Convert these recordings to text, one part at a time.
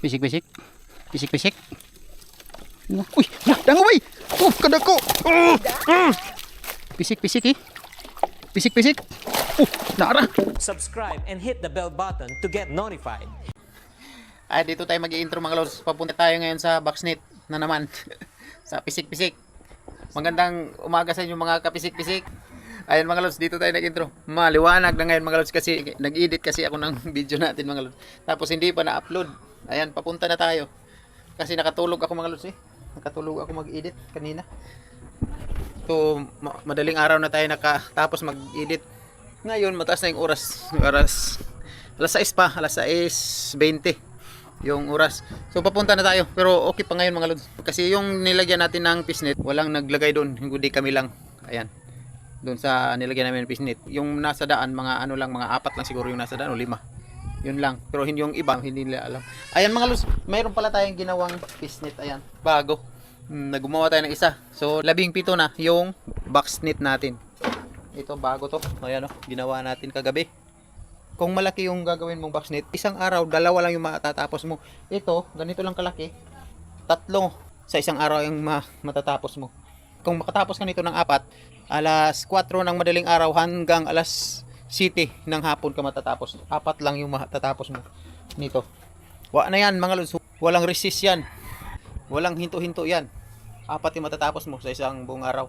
Pisik, pisik. Pisik, pisik. Uy, dango bay. Kadako. Pisik, pisik eh. Pisik, pisik. Nara. Subscribe and hit the bell button to get notified. Ay, dito tayo mag-i-intro mga lods. Papunta tayo ngayon sa Boxnet na naman. Sa pisik-pisik. Magandang umaga sa inyo mga kapisik-pisik. Ayun mga lods, dito tayo nag-intro. Maliwanag na ngayon mga lods kasi nag-edit kasi ako ng video natin mga lods. Tapos hindi pa na-upload. Ayan, papunta na tayo. Kasi nakatulog ako mga lods eh. Nakatulog ako mag-edit kanina. So, madaling araw na tayo nakatapos mag-edit. Ngayon, mataas na yung oras. Alas 6 pa, alas 6:20 yung oras. So papunta na tayo. Pero okay pa ngayon mga lods. Kasi yung nilagyan natin ng pisnet, walang naglagay doon. Hindi kami lang. Ayan. Doon sa nilagyan namin ng pisnet. Yung nasa daan, mga ano lang, mga 4 lang siguro yung nasa daan o 5. Yun lang. Pero yung iba, hindi nila alam. Ayan mga lods, mayroon pala tayong ginawang pisnet. Ayan, bago. Nagumawa tayo ng isa. So 17 na yung boxnet natin. Ito bago to. Ayan o, ginawa natin kagabi. Kung malaki yung gagawin mong boxnet, isang araw, 2 lang yung matatapos mo. Ito, ganito lang kalaki. 3 sa isang araw yung matatapos mo. Kung makatapos ka nito ng 4, alas 4 ng madaling araw hanggang alas 7 ng hapon ka matatapos. 4 lang yung matatapos mo nito. Wa na yan mga lods. Walang resist yan. Walang hinto-hinto yan. 4 yung matatapos mo sa isang buong araw.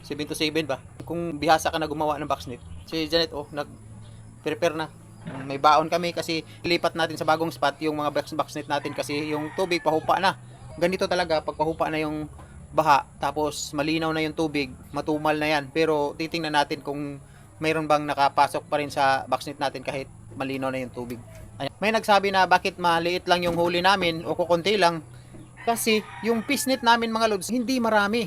7 to 7 ba? Kung bihasa ka na gumawa ng boxnet. Si Janet, nag-prepare na. May baon kami kasi lipat natin sa bagong spot yung mga boxnet natin kasi yung tubig pahupa na. Ganito talaga pag pahupa na yung baha tapos malinaw na yung tubig, matumal na yan. Pero titingnan natin kung mayroon bang nakapasok pa rin sa boxnet natin kahit malinaw na yung tubig. Ayan. May nagsabi na bakit maliit lang yung huli namin o kukunti lang. Kasi yung pisnet namin mga lods hindi marami.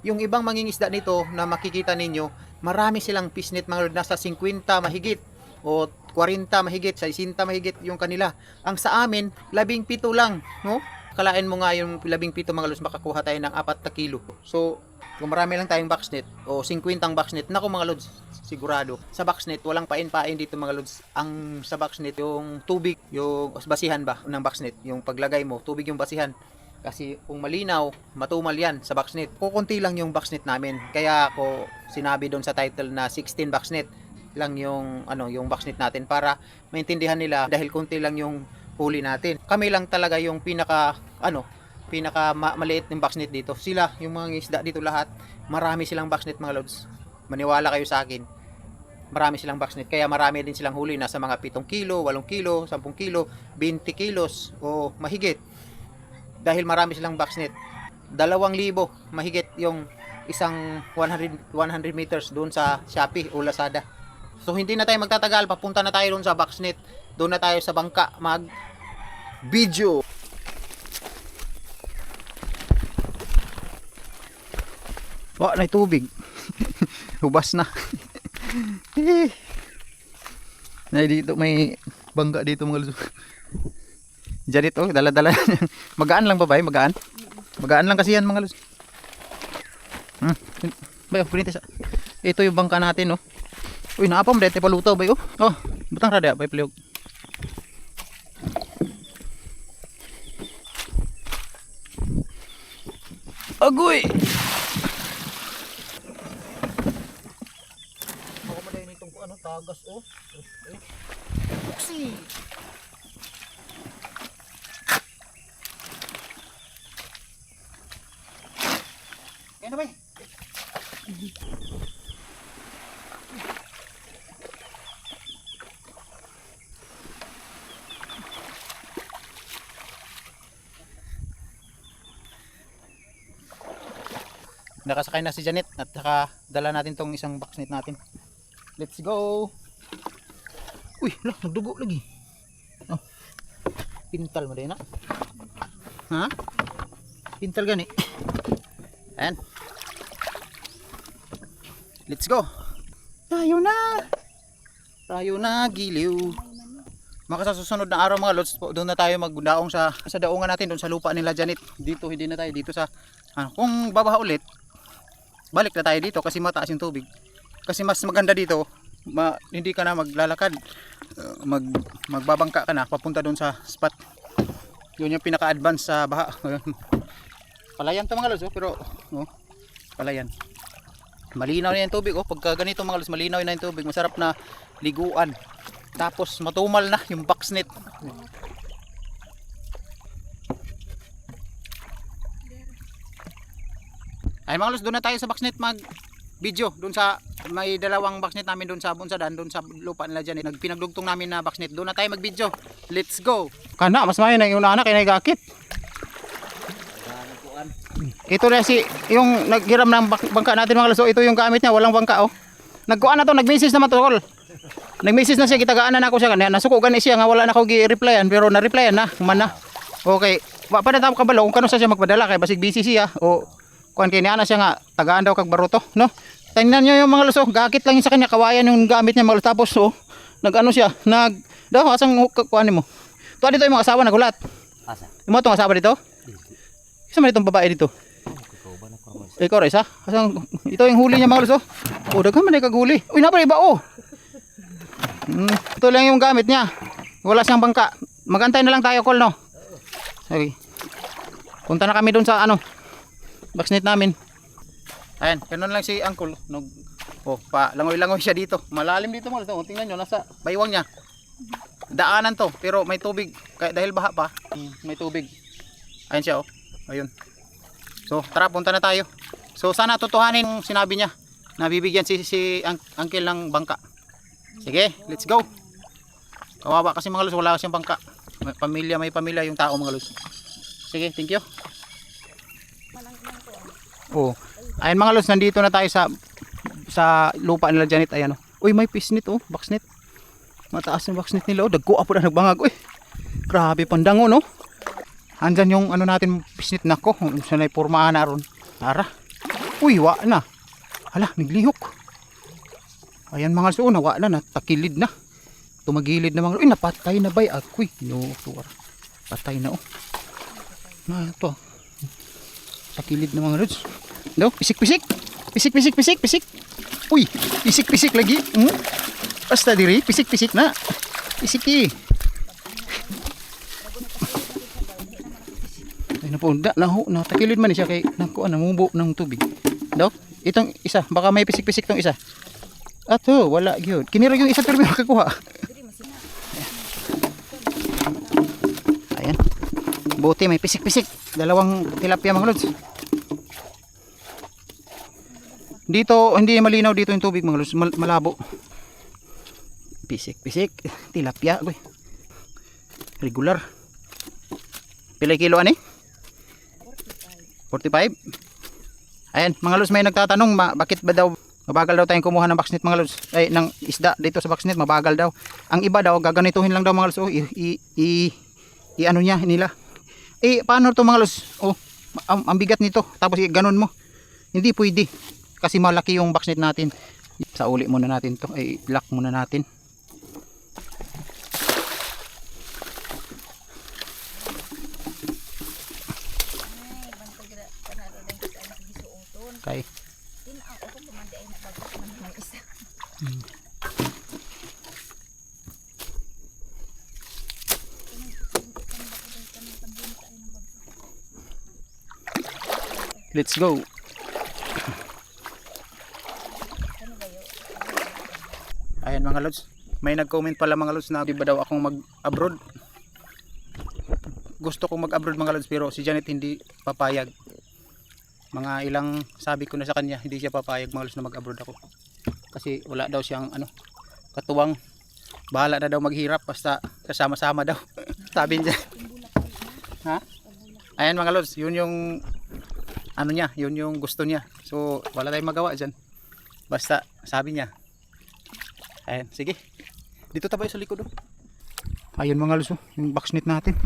Yung ibang mangingisda nito na makikita ninyo, marami silang pisnet mga lods, nasa 50 mahigit o 40 mahigit, 60 mahigit yung kanila. Ang sa amin, 17 lang, no? Kalain mo nga yung 17 mga lods, makakuha tayo ng 4 na kilo. So, kung marami lang tayong boxnet o 50 boxnet, naku mga lods, sigurado. Sa boxnet, walang pain-pain dito mga lods. Ang sa boxnet, yung tubig, yung basihan ba ng boxnet, yung paglagay mo, tubig yung basihan. Kasi kung malinaw, matumal yan sa boxnet. Kukunti lang yung boxnet namin. Kaya ako sinabi doon sa title na 16 boxnet lang yung yung boxnet natin para maintindihan nila dahil konti lang yung huli natin. Kami lang talaga yung pinaka maliit ng boxnet dito. Sila yung mga isda dito lahat, marami silang boxnet mga lods. Maniwala kayo sa akin. Marami silang boxnet kaya marami din silang huli nasa mga 7 kilo, 8 kilo, 10 kilo, 20 kilos o mahigit. Dahil marami silang boxnet. 2,000 mahigit yung isang 100 meters doon sa Shopee o Lazada. So hindi na tayo magtatagal, papunta na tayo doon sa boxnet. Doon na tayo sa bangka mag video. Wah, na tubig. Hubas na. Na dito may bangka dito mga luso. Diyan ito, dala-dala. Magaan lang ba bay? Magaan? Magaan lang kasi yan mga luso. Bayo, pinita sa. Ito yung bangka natin, no. Uy, naapam dito paluto bay. Oh, butang rada bay paliog. Agoy. Ako maday nitong tagas Si. Ano bay? Nakasakay na si Janet at saka dala natin tong isang boxnet natin. Let's go. Uy, nagdugo lagi. Pintal mo din na. Ha? Pintal gani. Ayan. Let's go. Tayo na giliw. Maka sa susunod na araw mga lods, doon na tayo magdaong sa daungan natin doon sa lupa nila Janet. Dito hindi na tayo dito sa kung babaha ulit. Balik na tayo dito kasi mataas yung tubig. Kasi mas maganda dito, hindi ka na maglalakad. Magbabangka ka na papunta doon sa spot. Yun yung pinaka-advance sa baha. Palayan to mga lods, oh, pero oh, palayan. Malinaw na yung tubig, oh. Pagka ganito mga lods, malinaw na yung tubig, masarap na liguan. Tapos matumal na yung boxnet. Ay mga lods, doon na tayo sa boxnet mag video. Doon sa may dalawang boxnet namin doon sa Bunsadan, doon sa lupa nila dyan. Pinagdugtong namin na boxnet. Doon na tayo mag video. Let's go. Kana, mas mayo na yung una kay nagakit. Ito na si yung naghiram ng bangka natin mga lods. So, ito yung gamit niya, walang bangka oh. Nagkuan na to, nag-message naman to, tol. Nag-message na siya, gitagaan na ako siya kanina. Nasuko gani siya nga wala na ako gi-replyan, pero na-replyan na, man na. Okay, wa pa na tao kabalo kung kano siya magpadala kay basig busy siya o kuan kay niana siya nga tagaan daw kag baruto, no? Tingnan niyo yung mga lods, oh, gakit lang yun sa kanya, kawayan yung gamit niya mga lods. Tapos oh, nag-ano siya, daw asang kuan mo. Tuwa dito yung mga asawa nagulat. Asa? Yung mga tong asawa dito? Isa man itong babae dito. Ikaw rin isa? Ito yung huli niya mga lods, oh. Oh, daghan man ay kaghuli. Uy, napala iba, oh. Ito lang yung gamit niya. Wala siyang bangka. Magantay na lang tayo, Col, no? Okay. Punta na kami dun sa ano, boxnet namin. Ayan, ganun lang si Uncle. Oh, pa langoy-langoy siya dito. Malalim dito mga lods. Oh, tingnan nyo, nasa baywang niya. Daanan to, pero may tubig. Kaya dahil baha pa, may tubig. Ayan siya, oh. Ayun. So, tara, punta na tayo. So, sana tutuhanin yung sinabi niya. Nabibigyan si Uncle ng bangka. Sige, let's go. Kawawa kasi mga lods, wala siyang bangka. May pamilya yung tao mga lods. Sige, thank you. Oh. Ayun mga lods, nandito na tayo sa lupa nila Janet. Ayan, oh. Uy, may pisnit, oh, boxnet. Mataas yung boxnet nila, oh. Dagko apo na nagbangag. Uy, grabe pandango, no? Andyan yung ano natin pisnit nako. Sanay pormahan na ron. Tara. Uy, wa na. Hala, naglihok. Ayan mga lods, oh, nawa na, natakilid na. Tumagilid na mga lods. Uy, napatay na ba? Akoy, no, tuwar. Patay na, oh. Na, ito. Takilid na mga lods. No, pisik-pisik. Pisik. Uy, pisik-pisik lagi. Basta diri, pisik-pisik na. Pisiki. Ay na po, natakilid man siya kay nakuan namubo ng tubig. Daw, itong isa, baka may pisik-pisik tong isa. Ato, wala gyud. Kinira yung isa pero may makakuha. Ayan. Buti may pisik-pisik. Dalawang tilapia mga lods. Dito, hindi malinaw dito yung tubig mga lods. Malabo. Pisik-pisik. Tilapia. Uy. Regular. Pilay kilo ani? 45. Ayan, mga lods, may nagtatanong bakit ba daw mabagal daw tayong kumuha ng boxnet mga lods. Ay, ng isda dito sa boxnet, mabagal daw. Ang iba daw, gaganituhin lang daw mga lods. Oh, ano niya, nila. Paano to mga lods? Oh, ang bigat nito. Tapos ganun mo. Hindi pwede. Kasi malaki yung boxnet natin. Sa uli muna natin to. Lock muna natin. Okay. Let's go. Ayan mga lods, may nag-comment pala mga lods na di ba daw akong mag-abroad. Gusto kong mag-abroad mga lods pero si Janet hindi papayag. Mga ilang sabi ko na sa kanya, hindi siya papayag mga lods na mag-abroad ako. Kasi wala daw siyang katuwang. Bahala na daw maghirap basta kasama-sama daw. Sabi niya. Ha? Ayan mga lods, yun yung niya, yun yung gusto niya. So wala tayong magawa dyan. Basta sabi niya. Ayan, sige. Dito tayo sa likod. Ayun mga lods, yung boxnet natin.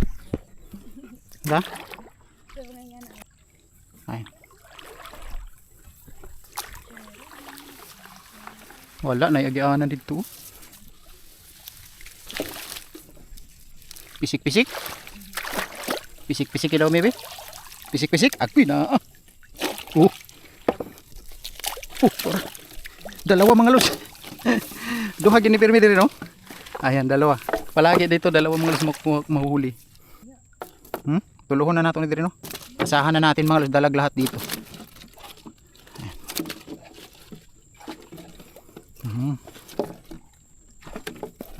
Diba? Ayan. Wala, naiagianan dito. Pisik-pisik. Pisik-pisik daw maybe. Pisik-pisik. Ako'y na. Dalawa mga lods. Duha gini pirmi diri no. Ayan, dalawa. Palagi dito dalawa mga lods mahuhuli. Tuluhon na natin ni Drino. Asahan na natin mga lods, dalag lahat dito.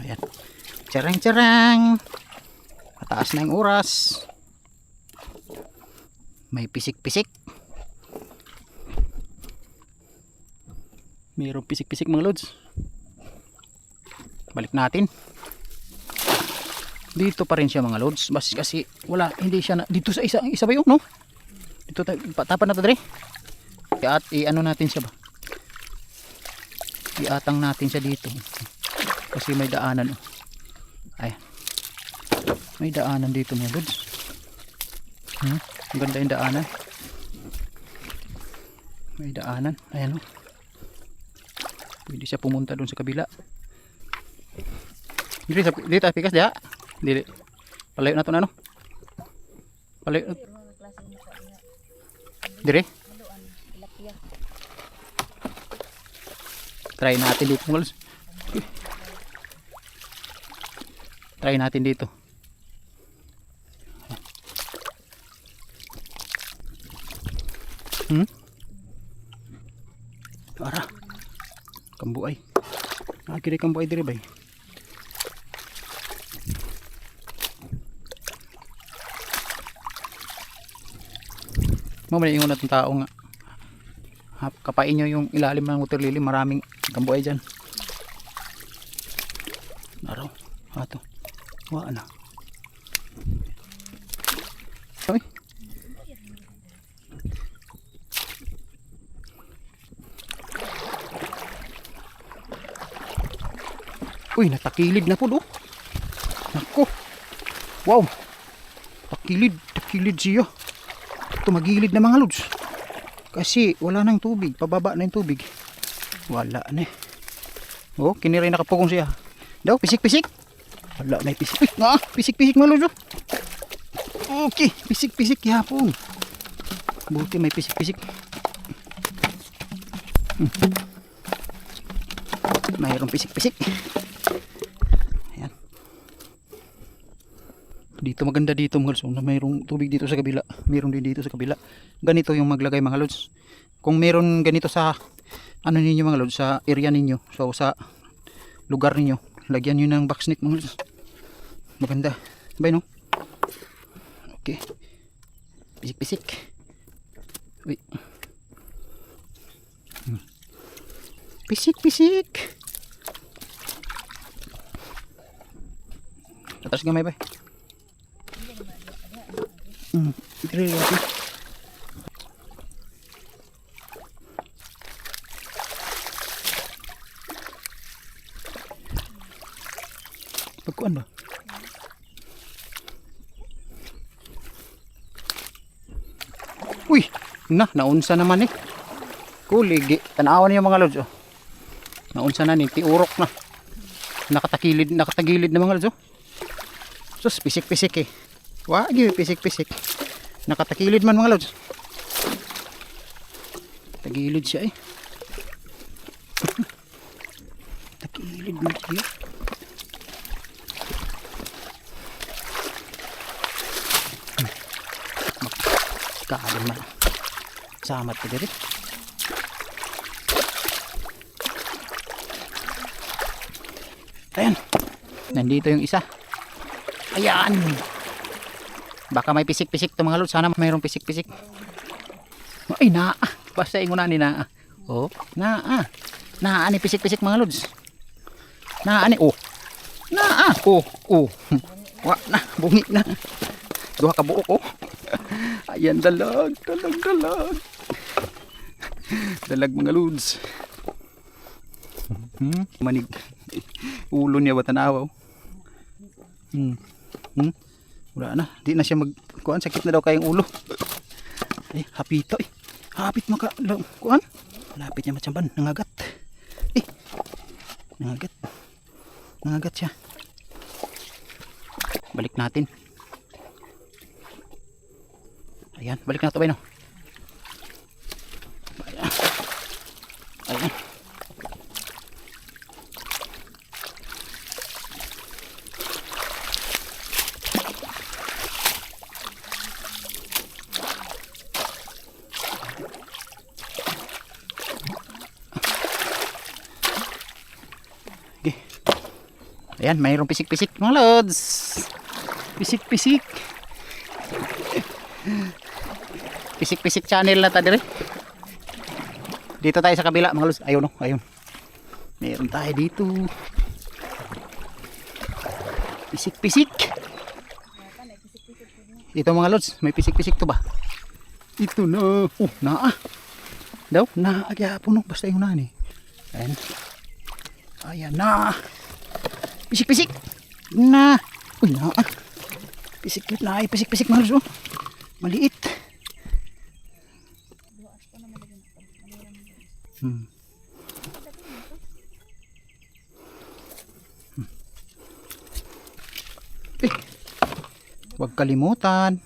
Ayan. Charang-charang. Mataas na yung oras. May pisik-pisik. Mayroong pisik-pisik mga lods. Balik natin. Dito pa rin siya mga lods. Kasi wala, hindi siya na, dito sa isa ba yun, no? Dito tayo, tapan na to dre. At i-ano natin siya ba? Iatang natin siya dito. Kasi may daanan. Ay. May daanan dito mga lods. Ang ganda yung daanan. May daanan. Ayan o. Pwede siya pumunta doon sa kabila. Dito pikas dia. Dili. Palayo na to na no. Palayo. Dire. Try natin dito mga lods. Try natin dito. Ara. Kambuay. Nakakiri kambuay dire bay. Mamaya ingon natin tao nga. Kapain nyo yung ilalim ng water lily. Maraming kambuay dyan. Araw. Ato. Waa na. Ay. Uy, natakilid na po do. Nako. Wow. Takilid siya. Tumagilid na mga lods. Kasi wala nang tubig, pababa na yung tubig. Wala na eh. Oh, kiniray nakapugong siya. Daw, pisik-pisik. Wala na yung pisik. Uy, nga, pisik-pisik mga lods. Okay, pisik-pisik yapon. Buti may pisik-pisik. Mayroong pisik-pisik. Ayan. Dito maganda dito mga lods. Mayroong tubig dito sa kabila. Mayroong din dito sa kabila. Ganito yung maglagay mga lods. Kung meron ganito sa ano ninyo mga lods, sa area ninyo, so sa lugar ninyo, lagyan nyo ng box net mga lods. Maganda. Sabay no? Okay. Pisik-pisik. Uy. Pisik-pisik. Atas gamay ba? Dire lagi. Pagkuan ba? Uy, naunsa naman eh. Kuligi, tanawan niyo mga lods oh. Naunsa na ni, tiurok na. Nakatagilid na mga lods oh. Sus, pisik-pisik eh. Wagi, pisik-pisik. Nakatakilid man mga lods. Tagilid siya eh. Tagilid man siya. Kaadin man. Samat ka dito. Ayan. Nandito yung isa. Ayan. Baka may pisik-pisik to mga lods. Sana mayroong pisik-pisik. Ay, naa. Basta ingon na ni naa. Oh, naa. Naa ni pisik-pisik mga lods. Naa ni. Oh. Naa. Oh. Oh. Wa na. Bungi na. Duha ka buok oh. Ayan, dalag. Dalag mga lods. Manig. Ulo niya ba tanawa oh. Wala na, di na siya kuan, sakit na daw kayong ulo. Hapito eh. Hapit maka kuan. Lapit niya matsamban, nangagat. Nangagat siya. Balik natin. Ayan, balik na to ba no? Ayan. Ayan, mayroong pisik-pisik mga lods. Pisik-pisik. Pisik-pisik channel na ta dire. Dito tayo sa kabila mga lods. Ayun, oh, ayun. Meron tayo dito. Pisik-pisik. Ito mga lods, may pisik-pisik to ba? Ito na. Naa. Daw, naagyapo no. Basta yung nani. Ayan. Ayan na. Pisik-pisik. Na. Uy, naa. Pisik-pisik na. Ay, pisik-pisik mga lods. Oh. Maliit. Huwag kalimutan.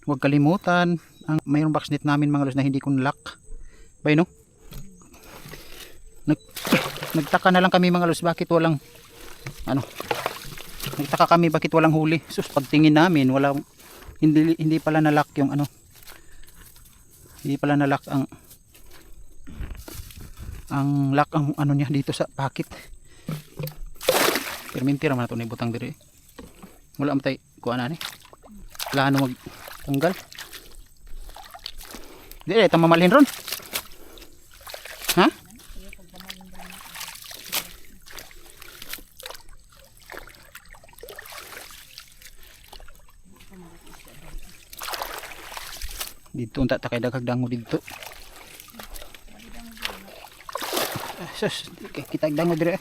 Huwag kalimutan ang mayroong boxnet namin mga lods na hindi ko nalock. Bay no? Nagtaka na lang kami mga lods bakit walang nagtaka kami bakit walang huli. Sus, pagtingin namin walang hindi pala nalock yung hindi pala nalock ang lock ang niya dito sa packet. Perminti ra man ito na ibutang dire. Wala mo tayo kuha na ni. Plano magtanggal. Di ito mamalhin ron. Ha? Dito unta ta kay daghag dango dito. Sus, kita dango dire.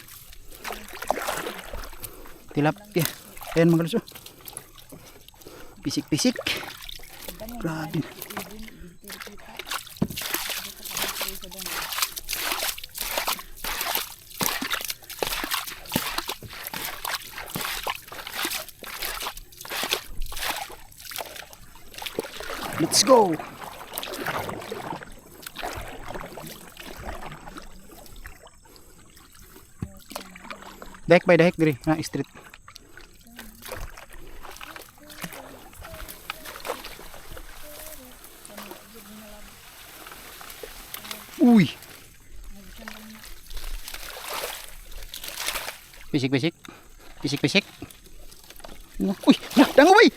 Tilapia. Ayan mga lods. Pisik-pisik. Grabe. Let's go. Dahek by dahek diri na street. Uy. Pisik-pisik. Pisik-pisik. Uy, dango bay.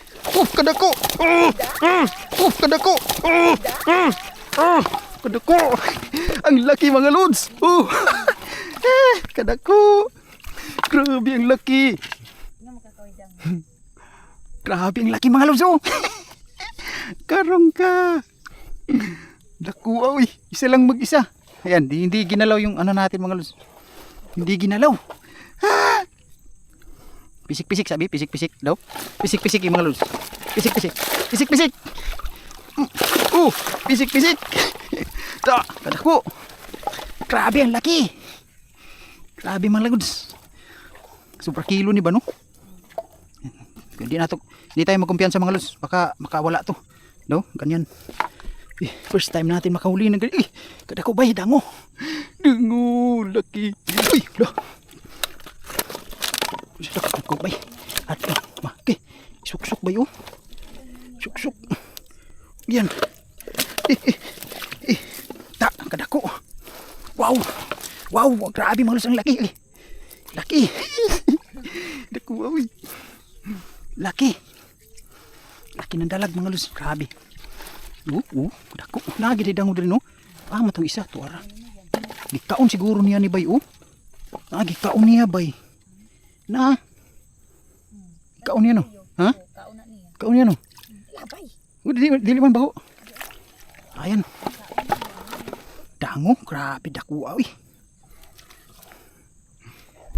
Kadako. Kadako. Kadako. Ang laki mga lods. Kadako. Grabe ang laki. Grabe ang laki mga lods. Karong ka. Dako oy. Isa lang mag-isa. Ayan, hindi ginalaw yung natin mga lods. Hindi ginalaw. Pisik-pisik sabi, pisik-pisik daw. Pisik-pisik yung mga lods. Pisik-pisik. Pisik-pisik. Pisik-pisik. Ta, kadako. Grabe ang laki. Grabe mga lods. Super kilo ni ba no? Hindi tayo magkumpiyansa mga lods. Baka makawala to. No? Ganyan. First time natin makahuli ng ganyan. Kadako ba dango? Dango, laki. Uy, lah. Kadako ba? At okay. Suksok ba yun? Suksok. Yan. Kadako. Wow. Wow, grabe mga lods ang laki. Laki. Dako wow. Laki. Laki ng dalag mga lods. Grabe. Dako. Lagi di dango din no. Matong isa to ara. Gikaon siguro niya ni bay gikaon niya bay. Na. Gikaon niya no. Ha? Gikaon niya no. Labay. Dili man baho. Ayan. Dango, grabe dako awi.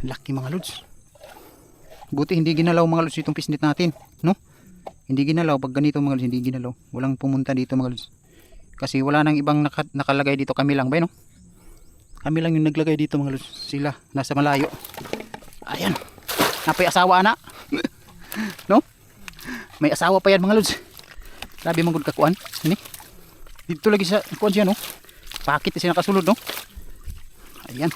Laki mga lods. Buti hindi ginalaw mga lods itong pisnit natin, no? Hindi ginalaw pag ganito mga lods, hindi ginalaw. Walang pumunta dito mga lods. Kasi wala nang ibang nakalagay dito, kami lang ba no? Kami lang yung naglagay dito mga lods. Sila nasa malayo. Ayan. Napay asawa na. No? May asawa pa yan mga lods. Grabe magud kakuan. Ini. Dito lagi sa kuan siya no. Pakit siya nakasulod no. Ayan.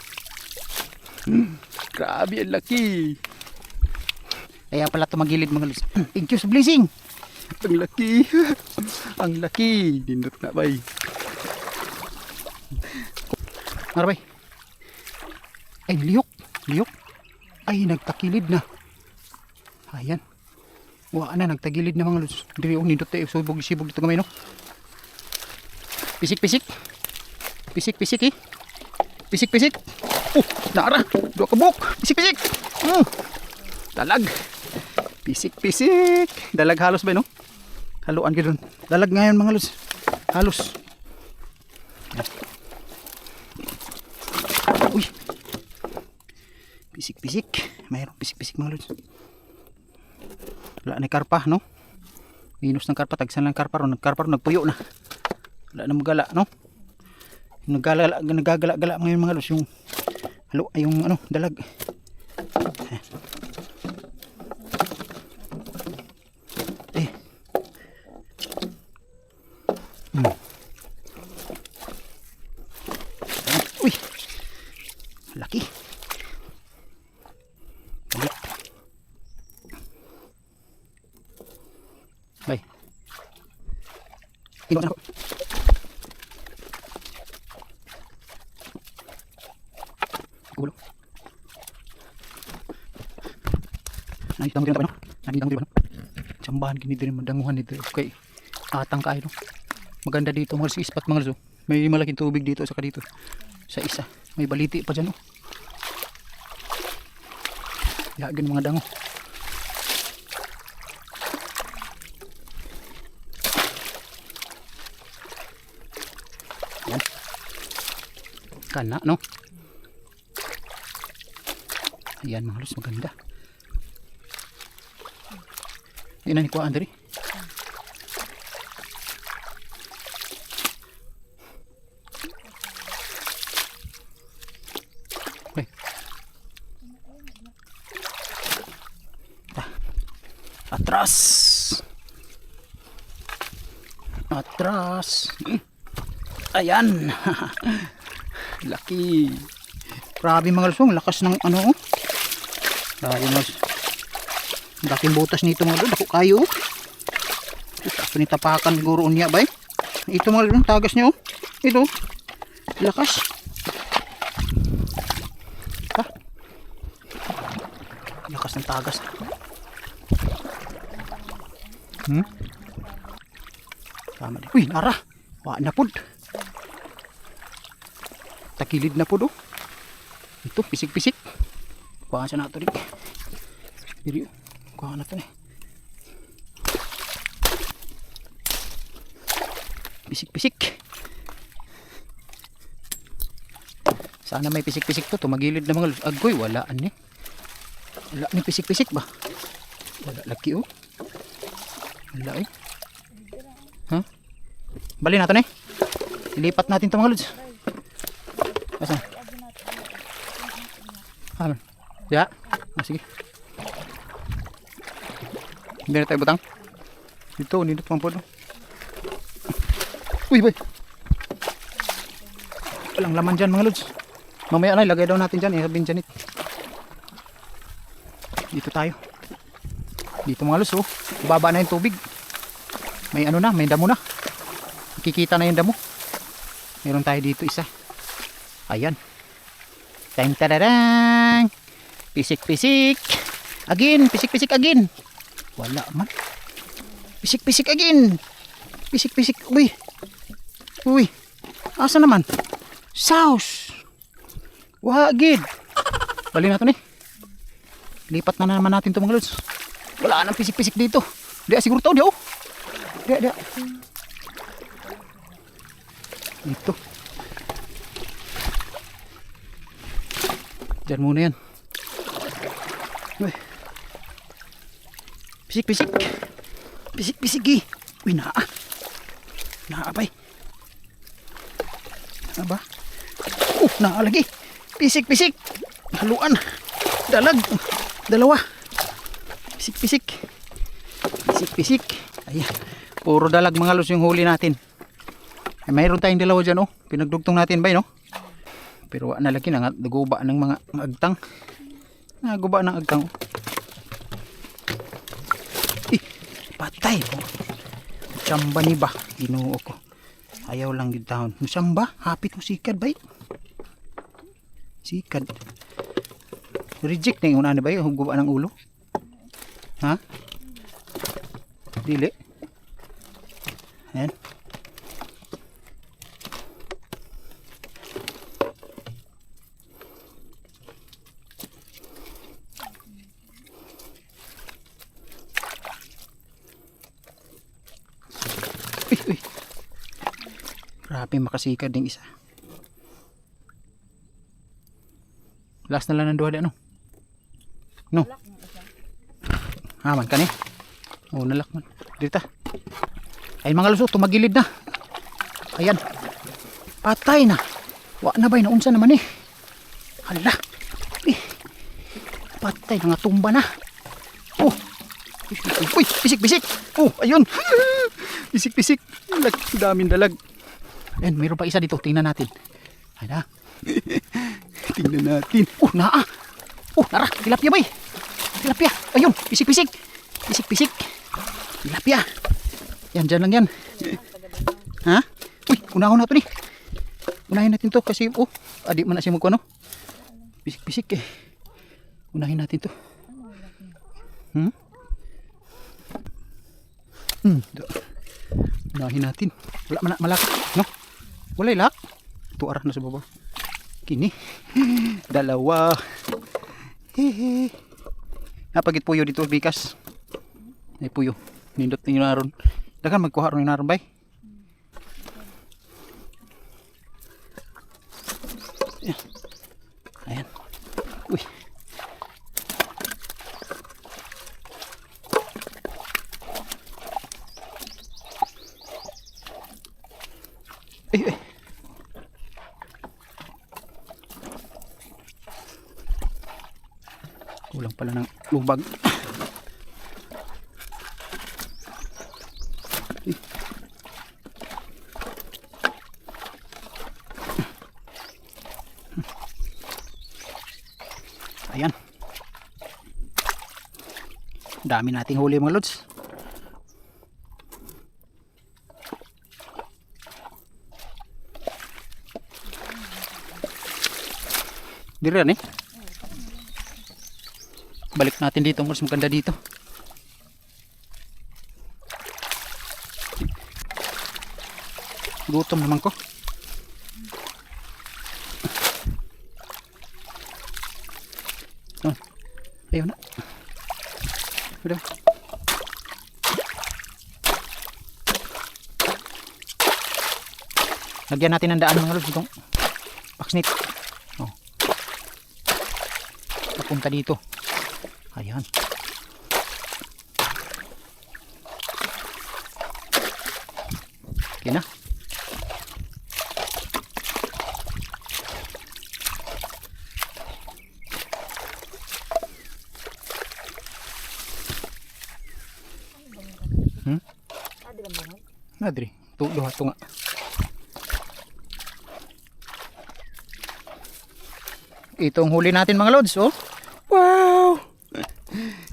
Grabe ang laki. Kaya pala tumagilid mga lods. Thank you sa blessing. Ang laki. Ang laki. Dindot na bay. Nara bay. Ay liyok. Liyok. Ay, nagtakilid na. Ayan. Wa na, nagtagilid na mga lods. Diri o nindot tayo. Subog-sibog dito gamay no. Pisik-pisik. Pisik-pisik eh. Pisik-pisik. Nara. Dua kabuk. Pisik-pisik. Dalag. Pisik-pisik. Dalag halos ba no? Haluan ka dun. Dalag ngayon mga lods. Halos. Uy. Pisik-pisik. Mayroong pisik-pisik mga lods. Wala na karpa no? Minus ng karpa. Tagsan lang karpa ron. Nagkarpa ron. Nagpuyo na. Wala na magala no? Nagagala-gala ngayon mga lods. Yung halo ay yung ano dalag. Uy. Laki. Balik. Bay. Iwan ako. Ulo. Nakita mo din ba no? Nakita mo din ba no? Tsambahan kini din madanguhan dito. Okay. Atang kayo no. Maganda dito mga ispat mga lods. May malaking tubig dito saka dito. Sa isa. May baliti pa dyan oh. Yagan mga dango. Yan. Kana no. Ayan mga lods, maganda. Hindi na ni kuhaan diri. Okay. Atras. Atras. Ayan. Laki. Grabe mga lods, lakas ng ano oh. Ayun mas. Laking butas nito mga lods, ako kayo. Ito ni tapakan siguro niya bay. Ito mga lods, tagas niya oh. Ito. Lakas. Ha? Lakas ng tagas. Tama din. Uy, nara. Wa na pod. Takilid na pod oh. Ito pisik-pisik. Kuha sa nato rin. Diri. Kuha na ito eh. Pisik-pisik. Sana may pisik-pisik to. Tumagilid na mga lods. Agoy, wala ani. Wala ni pisik-pisik ba? Wala laki oh. Wala eh. Ha? Bali natin eh. Ilipat natin ito mga lods. Asan? Aman. Ya. Sige. Hindi na tayo butang. Dito, nindot pang po. Uy, boy. Walang laman dyan mga lods. Mamaya na, ilagay daw natin dyan. Sabihin dyan it. Dito tayo. Dito mga lods, oh. Baba na yung tubig. May ano na, may damo na. Nakikita na yung damo. Meron tayo dito isa. Ayan. Tang tararang. Pisik-pisik. Again, pisik-pisik again. Wala man. Pisik-pisik again. Pisik-pisik. Uy. Uy. Asa naman? Saus. Wagid. Bali natin eh. Lipat na naman natin ito mga lods. Wala nang pisik-pisik dito. Dia siguro to, dia oh. Dia. Ito. Diyan muna yan. Uy. Pisik-pisik. Pisik-pisik eh. Uy, naa. Naa ba eh. Naa ba? Naa lagi. Pisik-pisik. Haluan. Dalag. Dalawa. Pisik-pisik. Pisik-pisik. Ayan. Puro dalag mga lods yung huli natin. Ay, mayroon tayong dalawa dyan oh. Pinagdugtong natin ba no? Pero wala na lagi na naguba ng mga agtang. Naguba ng agtang. Eh, patay oh. Samba ni ba? Ginoo ko. Ayaw lang gid taon. Samba, hapit mo sikad bay. Sikad. Reject na yung una ba yung guba ng ulo? Ha? Dili. Ayan. Uy, uy. Grabe makasikad din isa. Last na lang ng duha di ano? No. Haman ka ni. Oh, nalak man. Dito. Ay mga luso, tumagilid na. Ayan. Patay na. Wa na ba naunsa naman eh. Hala. Eh. Patay na nga tumba na. Oh. Uy, bisik-bisik. Oh, ayun. Bisik-bisik. Daming dalag. Ayan, mayroon pa isa dito. Tingnan natin. Ayan na. Tingnan natin. Oh, naa. Oh, nara. Tilapia ba eh. Tilapia. Ayun, bisik-bisik. Bisik-bisik. Tilapia. Yan, dyan lang yan. Ha? Uy, unahon na ito ni. Unahin natin to kasi, oh, adik man na siya magkuano. Bisik-bisik eh. Unahin natin to. Unahin natin. Wala man na malak, no? Wala ilak. Ito arah na sa baba. Kini. Dalawa. Hehe. Napagit puyo dito, bikas. Ay puyo. Nindot ninyo naron. Dagan magkuha ron naron bay. Ayan. Uy. Ay, ay. Kulang pala ng lubag. Ayan. Dami nating huli mga lods. Diyan eh. Balik natin dito, mas maganda dito. Gutom naman ko. Oh, ayun na. Udah. Lagyan natin ng daan mga lods itong paksnit. Oh. Papunta dito. Ayan. Okay na. Nadri, duha to nga. Itong huli natin mga lods, oh. Wow!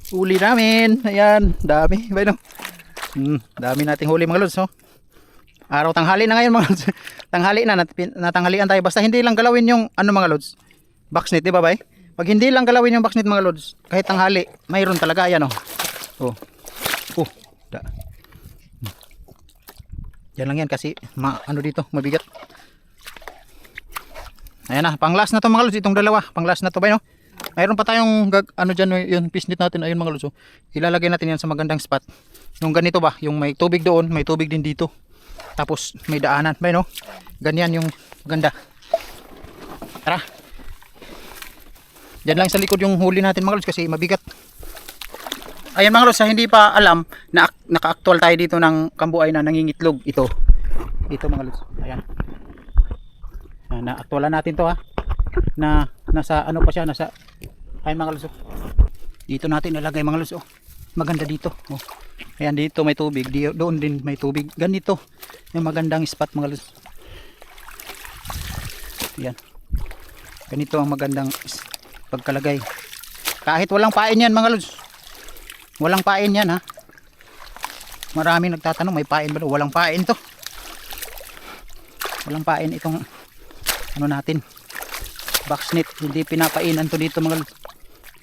Huli namin. Ayan, dami. Bay no. Dami nating huli mga lods, oh. Araw tanghali na ngayon mga lods. Tanghali na, natanghalian tayo. Basta hindi lang galawin yung ano mga lods. Boxnet, di ba bay? Pag hindi lang galawin yung boxnet mga lods, kahit tanghali, mayroon talaga. Ayan, oh. Oh. Oh. Da. Yan lang yan kasi ano dito, mabigat. Ayan na, pang last na to mga lods, itong dalawa. Pang last na to ba no? Mayroon pa tayong ano dyan, yun, pisnit natin. Ayun mga lods, oh. Ilalagay natin yan sa magandang spot. Yung ganito ba, yung may tubig doon, may tubig din dito. Tapos may daanan, ba no? Ganyan yung maganda. Tara. Diyan lang sa likod yung huli natin mga lods kasi mabigat. Ayan mga lods, hindi pa alam na naka-actual tayo dito ng kambuay na nangingitlog. Ito mga lods. Ayan. Na-actualan natin to ha. Na nasa ano pa siya, nasa ayan mga lods. Dito natin nalagay mga lods. Oh. Maganda dito. Oh. Ayan dito may tubig, doon din may tubig. Ganito yung magandang spot mga lods. Ayan. Ganito ang magandang pagkalagay. Kahit walang pain yan mga lods. Walang pain yan ha. Maraming nagtatanong may pain ba? Walang pain to. Walang pain itong ano natin. Boxnet. Hindi pinapainan to dito mga lods.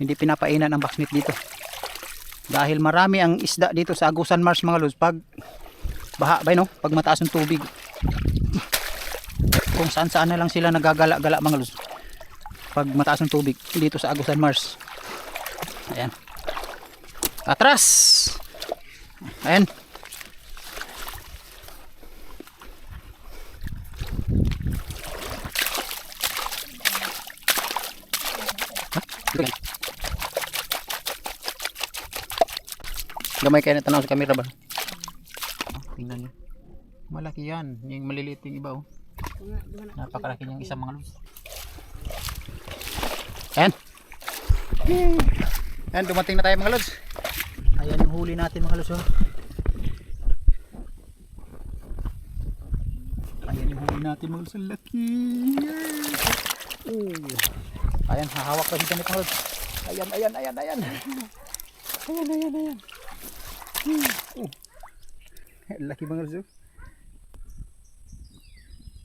hindi pinapainan ang baksnit dito. Dahil marami ang isda dito sa Agusan Marsh mga lods. Pag baha ba no? Pag mataas ang tubig. Kung saan saan na lang sila nagagala-gala mga lods. Pag mataas ang tubig dito sa Agusan Marsh. Ayan. Atras! Ayan. Gamay kayo na tanaw sa camera ba? Tingnan niyo. Malaki yan. Yung maliliit yung iba oh. Napakalaki yung isang mga lods. Ayan. Ayan, dumating na tayo mga lods. Ayan yung huli natin mga lods oh. Ayan yung huli natin mga lods. Ang laki. Ayan, hahawak pa dito mga lods. Ayan. Ayan. Ang laki mga lods oh.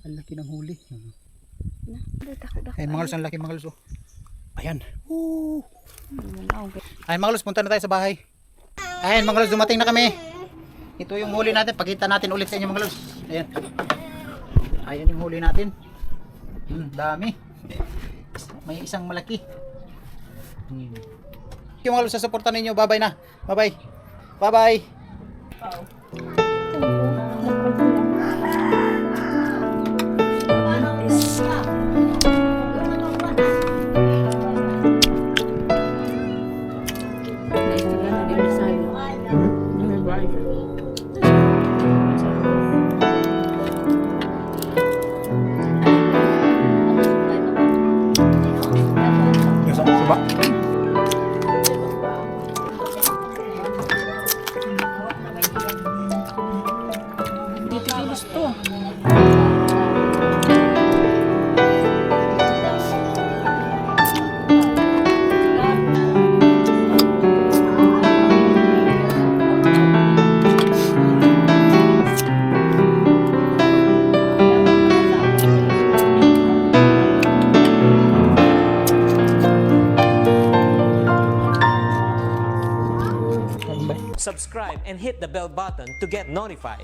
Ang laki ng huli. Ayan mga lods, ang laki mga lods oh. Ayan. Ayan mga lods, punta na tayo sa bahay. Ayan mga lods, dumating na kami. Ito yung huli natin. Pakita natin ulit sa inyo mga lods. Ayan. Ayan yung huli natin. Dami. May isang malaki. Yung mga lods, sa suporta ninyo. Bye-bye na. Bye-bye. Bye-bye. Coba. Dito kayo gusto. Subscribe and hit the bell button to get notified.